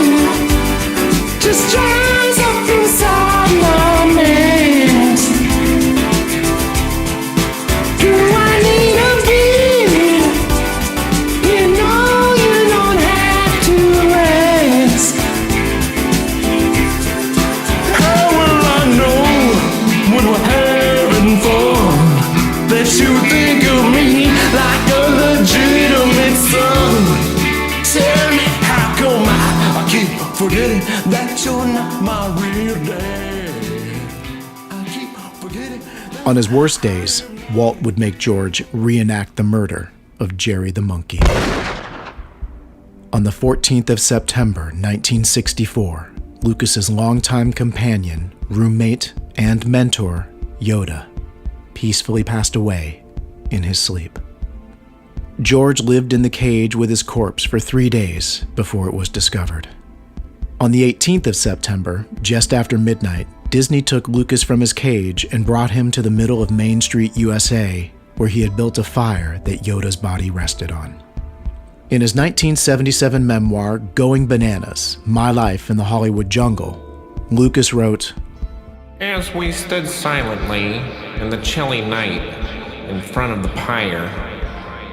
just dries up inside my mess. Do I need a beer? You know you don't have to rest. How will I know when we're having fun that you think of me like a legitimate son? Tell me how come I keep forgetting that you're not my real dad. I keep forgetting. On his worst days, Walt would make George reenact the murder of Jerry the monkey. On the 14th of September, 1964, Lucas's longtime companion, roommate, and mentor, Yoda, peacefully passed away in his sleep. George lived in the cage with his corpse for 3 days before it was discovered. On the 18th of September, just after midnight, Disney took Lucas from his cage and brought him to the middle of Main Street, USA, where he had built a fire that Yoda's body rested on. In his 1977 memoir, Going Bananas, My Life in the Hollywood Jungle, Lucas wrote, "As we stood silently in the chilly night in front of the pyre,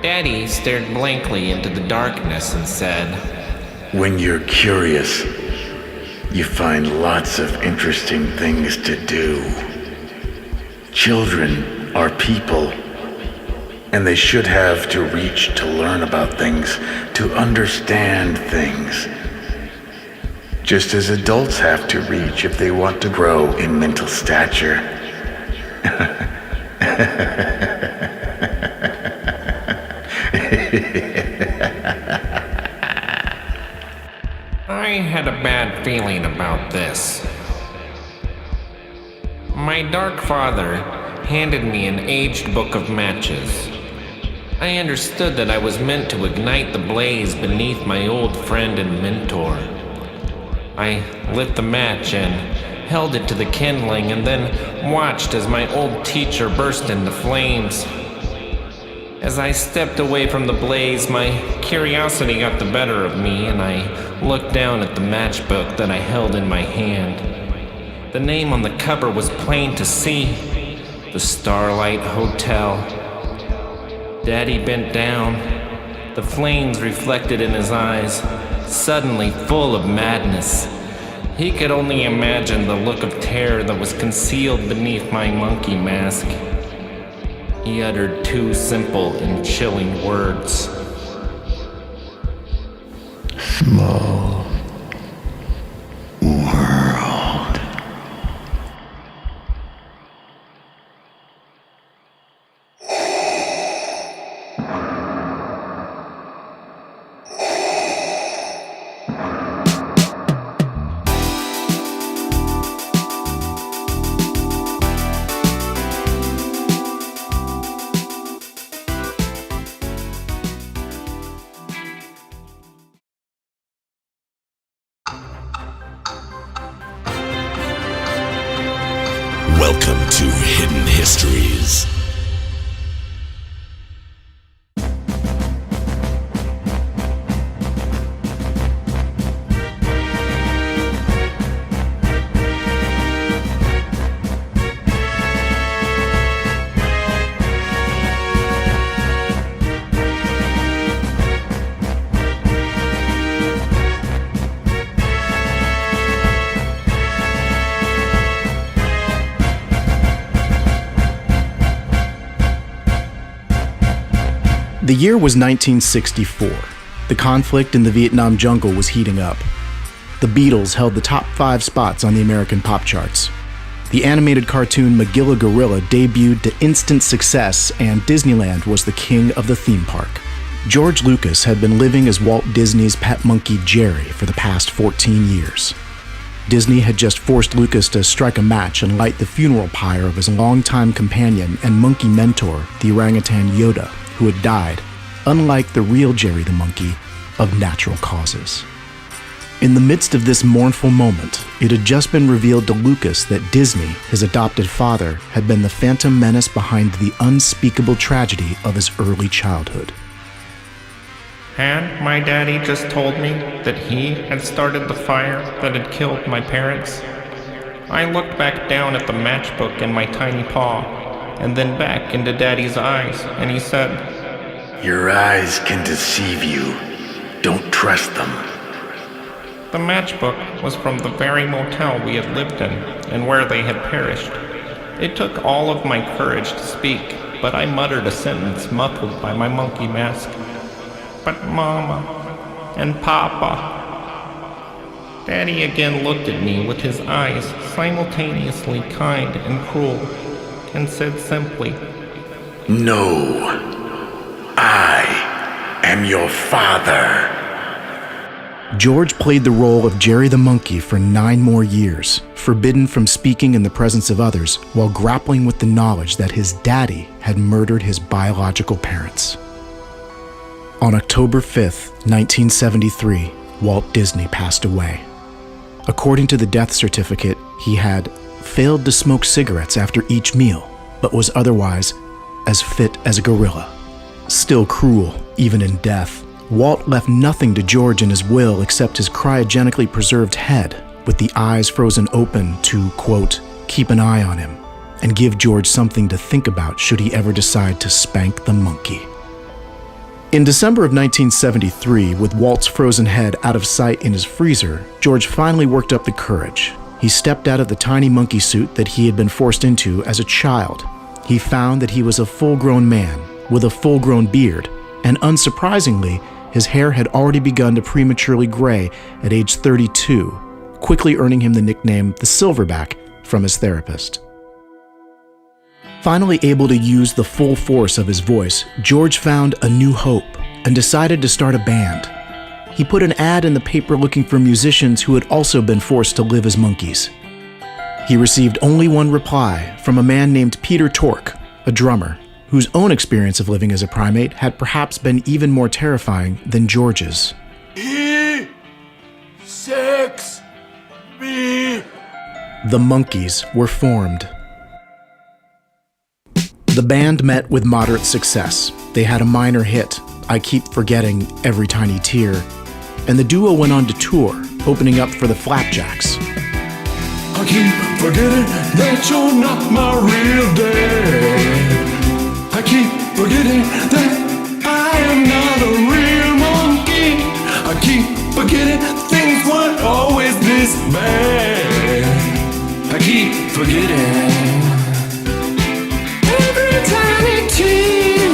Daddy stared blankly into the darkness and said, When you're curious, you find lots of interesting things to do. Children are people, and they should have to reach to learn about things, to understand things. Just as adults have to reach if they want to grow in mental stature." I had a bad feeling about this. My dark father handed me an aged book of matches. I understood that I was meant to ignite the blaze beneath my old friend and mentor. I lit the match and held it to the kindling and then watched as my old teacher burst into flames. As I stepped away from the blaze, my curiosity got the better of me, and I looked down at the matchbook that I held in my hand. The name on the cover was plain to see: the Starlight Hotel. Daddy bent down, the flames reflected in his eyes, suddenly full of madness. He could only imagine the look of terror that was concealed beneath my monkey mask. He uttered two simple and chilling words. Small world. Welcome to Hidden Histories. The year was 1964. The conflict in the Vietnam jungle was heating up. The Beatles held the top 5 spots on the American pop charts. The animated cartoon Magilla Gorilla debuted to instant success, and Disneyland was the king of the theme park. George Lucas had been living as Walt Disney's pet monkey Jerry for the past 14 years. Disney had just forced Lucas to strike a match and light the funeral pyre of his longtime companion and monkey mentor, the orangutan Yoda, who had died, unlike the real Jerry the monkey, of natural causes. In the midst of this mournful moment, it had just been revealed to Lucas that Disney, his adopted father, had been the phantom menace behind the unspeakable tragedy of his early childhood. Had my daddy just told me that he had started the fire that had killed my parents? I looked back down at the matchbook in my tiny paw, and then back into Daddy's eyes, and he said, "Your eyes can deceive you. Don't trust them." The matchbook was from the very motel we had lived in, and where they had perished. It took all of my courage to speak, but I muttered a sentence muffled by my monkey mask. "But Mama and Papa." Daddy again looked at me with his eyes simultaneously kind and cruel, and said simply, "No, I am your father." George played the role of Jerry the Monkey for 9 more years, forbidden from speaking in the presence of others while grappling with the knowledge that his daddy had murdered his biological parents. On October 5th, 1973, Walt Disney passed away. According to the death certificate, he had failed to smoke cigarettes after each meal, but was otherwise as fit as a gorilla. Still cruel, even in death, Walt left nothing to George in his will except his cryogenically preserved head, with the eyes frozen open to, quote, keep an eye on him, and give George something to think about should he ever decide to spank the monkey. In December of 1973, with Walt's frozen head out of sight in his freezer, George finally worked up the courage. He stepped out of the tiny monkey suit that he had been forced into as a child. He found that he was a full-grown man with a full-grown beard, and unsurprisingly, his hair had already begun to prematurely gray at age 32, quickly earning him the nickname the Silverback from his therapist. Finally able to use the full force of his voice, George found a new hope and decided to start a band. He put an ad in the paper looking for musicians who had also been forced to live as monkeys. He received only one reply from a man named Peter Tork, a drummer, whose own experience of living as a primate had perhaps been even more terrifying than George's. E6B. The Monkeys were formed. The band met with moderate success. They had a minor hit, I Keep Forgetting Every Tiny Tear, and the duo went on to tour, opening up for the Flapjacks. I keep forgetting that you're not my real dad. I keep forgetting that I am not a real monkey. I keep forgetting things weren't always this bad. I keep forgetting every tiny tear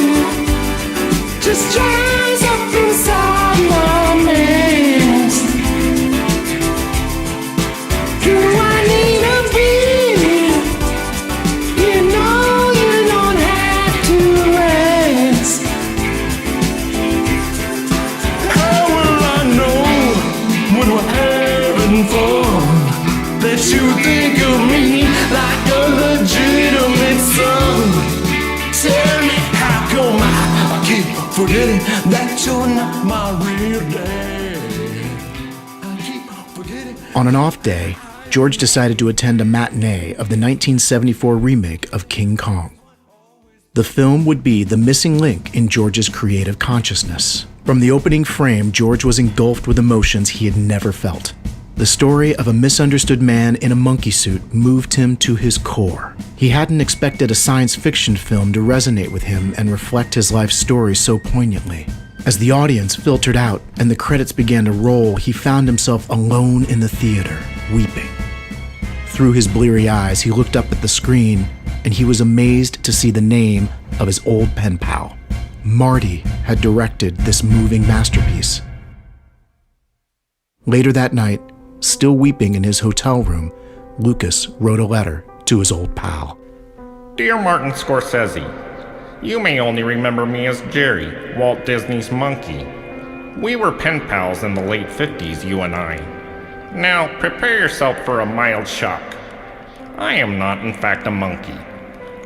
just dries up inside my nest. Do I need a beer? You know you don't have to rest. How will I know when we're having fun that you think of me like a legitimate son? Tell me how come I keep forgetting that you're not my real dad. I keep forgetting. On an off day, George decided to attend a matinee of the 1974 remake of King Kong. The film would be the missing link in George's creative consciousness. From the opening frame, George was engulfed with emotions he had never felt. The story of a misunderstood man in a monkey suit moved him to his core. He hadn't expected a science fiction film to resonate with him and reflect his life story so poignantly. As the audience filtered out and the credits began to roll, he found himself alone in the theater, weeping. Through his bleary eyes, he looked up at the screen, and he was amazed to see the name of his old pen pal. Marty had directed this moving masterpiece. Later that night, still weeping in his hotel room, Lucas wrote a letter to his old pal. Dear Martin Scorsese, you may only remember me as Jerry, Walt Disney's monkey. We were pen pals in the late 50s, you and I. Now, prepare yourself for a mild shock. I am not, in fact, a monkey.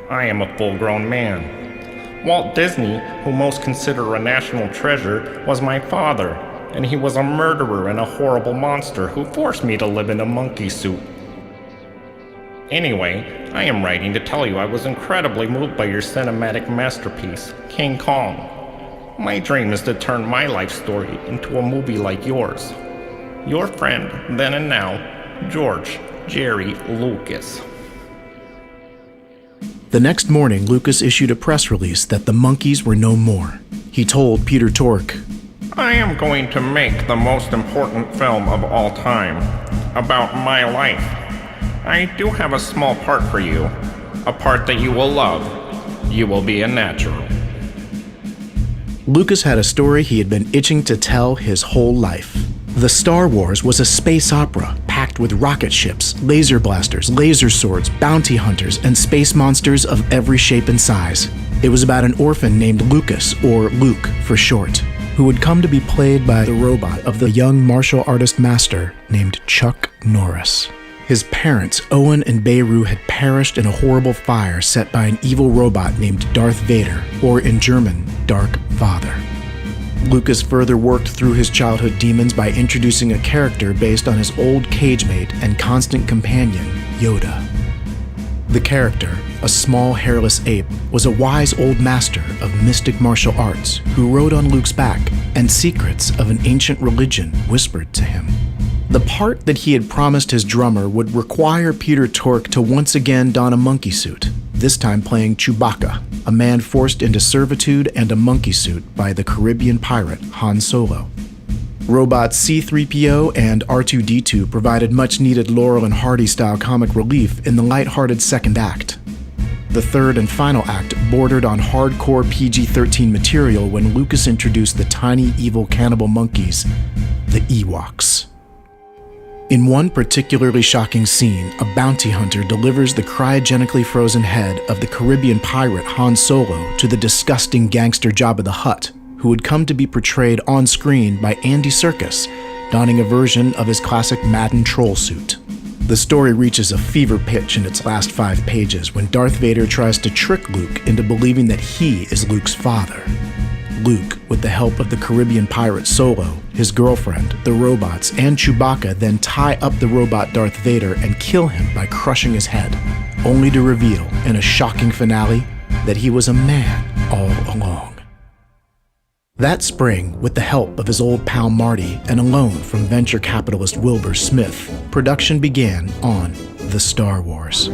I am a full-grown man. Walt Disney, who most consider a national treasure, was my father, and he was a murderer and a horrible monster who forced me to live in a monkey suit. Anyway, I am writing to tell you I was incredibly moved by your cinematic masterpiece, King Kong. My dream is to turn my life story into a movie like yours. Your friend, then and now, George Jerry Lucas. The next morning, Lucas issued a press release that the monkeys were no more. He told Peter Tork, I am going to make the most important film of all time, about my life. I do have a small part for you, a part that you will love. You will be a natural. Lucas had a story he had been itching to tell his whole life. The Star Wars was a space opera packed with rocket ships, laser blasters, laser swords, bounty hunters, and space monsters of every shape and size. It was about an orphan named Lucas, or Luke for short, who would come to be played by the robot of the young martial artist master named Chuck Norris. His parents, Owen and Beirut, had perished in a horrible fire set by an evil robot named Darth Vader, or in German, Dark Father. Lucas further worked through his childhood demons by introducing a character based on his old cage mate and constant companion, Yoda. The character, a small hairless ape, was a wise old master of mystic martial arts who rode on Luke's back, and secrets of an ancient religion whispered to him. The part that he had promised his drummer would require Peter Tork to once again don a monkey suit, this time playing Chewbacca, a man forced into servitude and a monkey suit by the Caribbean pirate Han Solo. Robots C-3PO and R2-D2 provided much-needed Laurel and Hardy-style comic relief in the lighthearted second act. The third and final act bordered on hardcore PG-13 material when Lucas introduced the tiny evil cannibal monkeys, the Ewoks. In one particularly shocking scene, a bounty hunter delivers the cryogenically frozen head of the Caribbean pirate Han Solo to the disgusting gangster Jabba the Hutt, who would come to be portrayed on screen by Andy Serkis, donning a version of his classic Madden troll suit. The story reaches a fever pitch in its last 5 pages when Darth Vader tries to trick Luke into believing that he is Luke's father. Luke, with the help of the Caribbean pirate Solo, his girlfriend, the robots, and Chewbacca then tie up the robot Darth Vader and kill him by crushing his head, only to reveal, in a shocking finale, that he was a man all along. That spring, with the help of his old pal Marty and a loan from venture capitalist Wilbur Smith, production began on The Star Wars.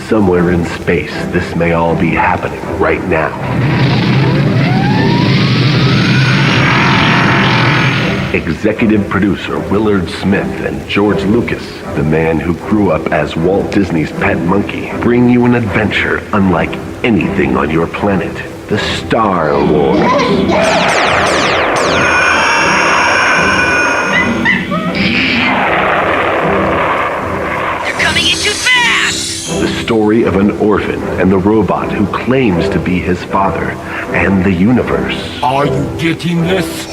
Somewhere in space, this may all be happening right now. Executive producer Willard Smith and George Lucas, the man who grew up as Walt Disney's pet monkey, bring you an adventure unlike anything on your planet. The Star Wars. The story of an orphan and the robot who claims to be his father, and the universe. Are you getting this?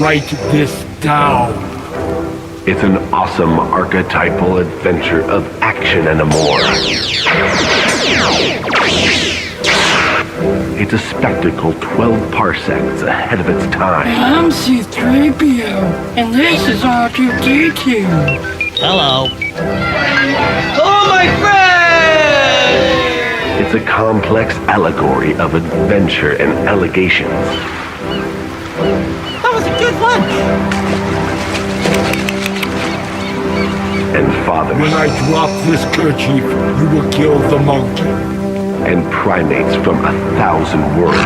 Write this down. It's an awesome archetypal adventure of action and more. It's a spectacle 12 parsecs ahead of its time. I'm C-3PO, and this is R2-D2. Hello. Oh, my friend! It's a complex allegory of adventure and allegations. That was a good lunch. And fathers. When I drop this kerchief, you will kill the monkey. And primates from 1,000 worlds.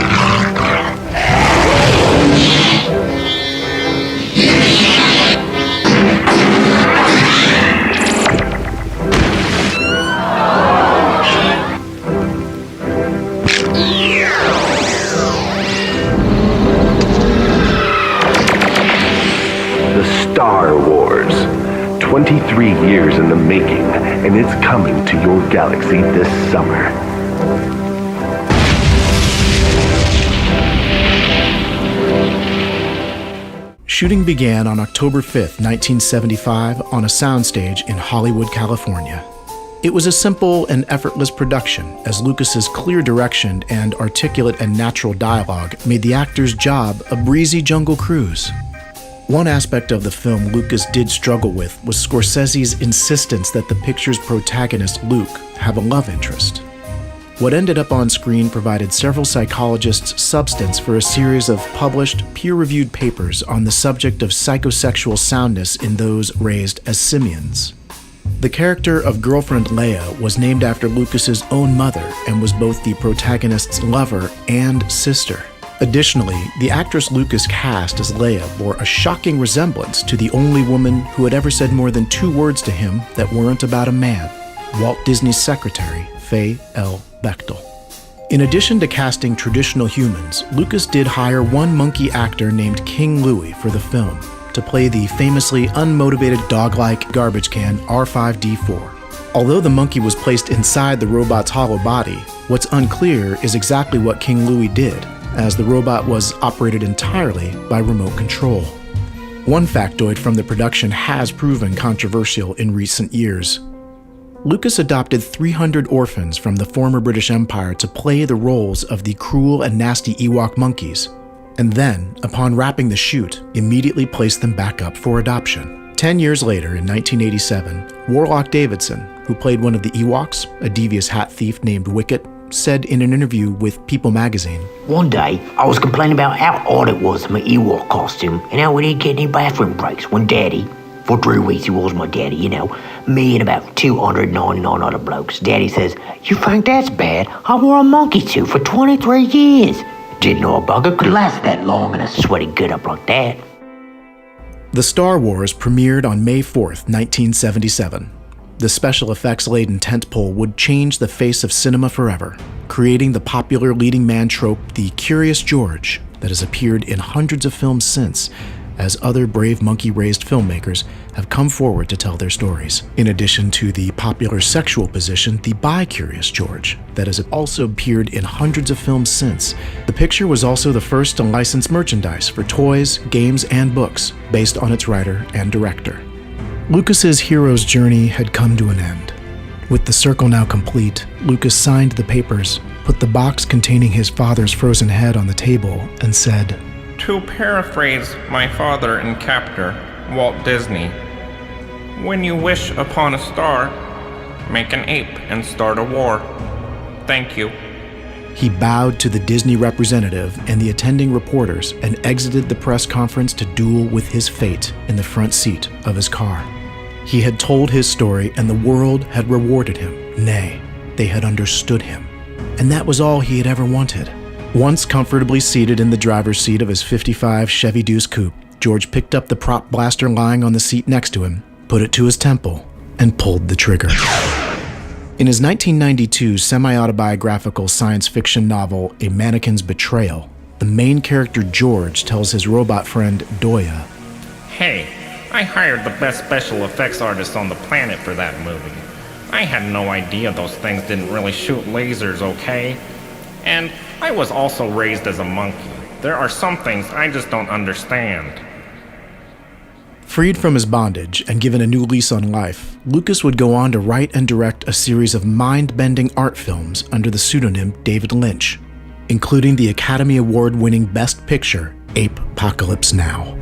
Star Wars. 23 years in the making, and it's coming to your galaxy this summer. Shooting began on October 5th, 1975, on a soundstage in Hollywood, California. It was a simple and effortless production, as Lucas's clear direction and articulate and natural dialogue made the actor's job a breezy jungle cruise. One aspect of the film Lucas did struggle with was Scorsese's insistence that the picture's protagonist, Luke, have a love interest. What ended up on screen provided several psychologists substance for a series of published, peer-reviewed papers on the subject of psychosexual soundness in those raised as simians. The character of girlfriend Leia was named after Lucas's own mother and was both the protagonist's lover and sister. Additionally, the actress Lucas cast as Leia bore a shocking resemblance to the only woman who had ever said more than 2 words to him that weren't about a man, Walt Disney's secretary, Faye L. Bechtel. In addition to casting traditional humans, Lucas did hire one monkey actor named King Louie for the film to play the famously unmotivated dog-like garbage can R5-D4. Although the monkey was placed inside the robot's hollow body, what's unclear is exactly what King Louie did, as the robot was operated entirely by remote control. One factoid from the production has proven controversial in recent years. Lucas adopted 300 orphans from the former British Empire to play the roles of the cruel and nasty Ewok monkeys, and then, upon wrapping the shoot, immediately placed them back up for adoption. 10 years later, in 1987, Warlock Davidson, who played one of the Ewoks, a devious hat thief named Wicket, said in an interview with People magazine, "One day, I was complaining about how odd it was in my Ewok costume and how we didn't get any bathroom breaks when Daddy, for 3 weeks he was my daddy, you know, me and about 299 other blokes. Daddy says, 'You think that's bad? I wore a monkey suit for 23 years. Didn't know a bugger could last that long in a sweaty get-up like that.'" The Star Wars premiered on May 4th, 1977. The special effects-laden tentpole would change the face of cinema forever, creating the popular leading man trope, the Curious George, that has appeared in hundreds of films since, as other brave monkey-raised filmmakers have come forward to tell their stories. In addition to the popular sexual position, the bi-Curious George, that has also appeared in hundreds of films since. The picture was also the first to license merchandise for toys, games, and books, based on its writer and director. Lucas's hero's journey had come to an end. With the circle now complete, Lucas signed the papers, put the box containing his father's frozen head on the table, and said, To paraphrase my father and captor, Walt Disney, when you wish upon a star, make an ape and start a war. Thank you. He bowed to the Disney representative and the attending reporters and exited the press conference to duel with his fate in the front seat of his car. He had told his story and the world had rewarded him. Nay, they had understood him. And that was all he had ever wanted. Once comfortably seated in the driver's seat of his '55 Chevy Deuce coupe, George picked up the prop blaster lying on the seat next to him, put it to his temple, and pulled the trigger. In his 1992 semi-autobiographical science fiction novel, A Mannequin's Betrayal, the main character George tells his robot friend Doya, Hey, I hired the best special effects artist on the planet for that movie. I had no idea those things didn't really shoot lasers, okay? And I was also raised as a monkey. There are some things I just don't understand. Freed from his bondage and given a new lease on life, Lucas would go on to write and direct a series of mind-bending art films under the pseudonym David Lynch, including the Academy Award-winning Best Picture, Ape-Pocalypse Now.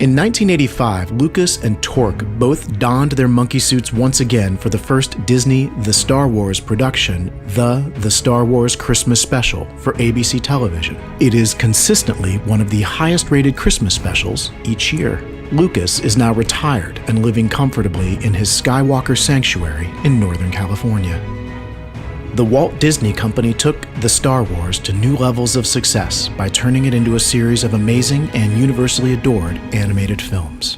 In 1985, Lucas and Torque both donned their monkey suits once again for the first Disney The Star Wars production, The Star Wars Christmas Special, for ABC television. It is consistently one of the highest-rated Christmas specials each year. Lucas is now retired and living comfortably in his Skywalker Sanctuary in Northern California. The Walt Disney Company took The Star Wars to new levels of success by turning it into a series of amazing and universally adored animated films.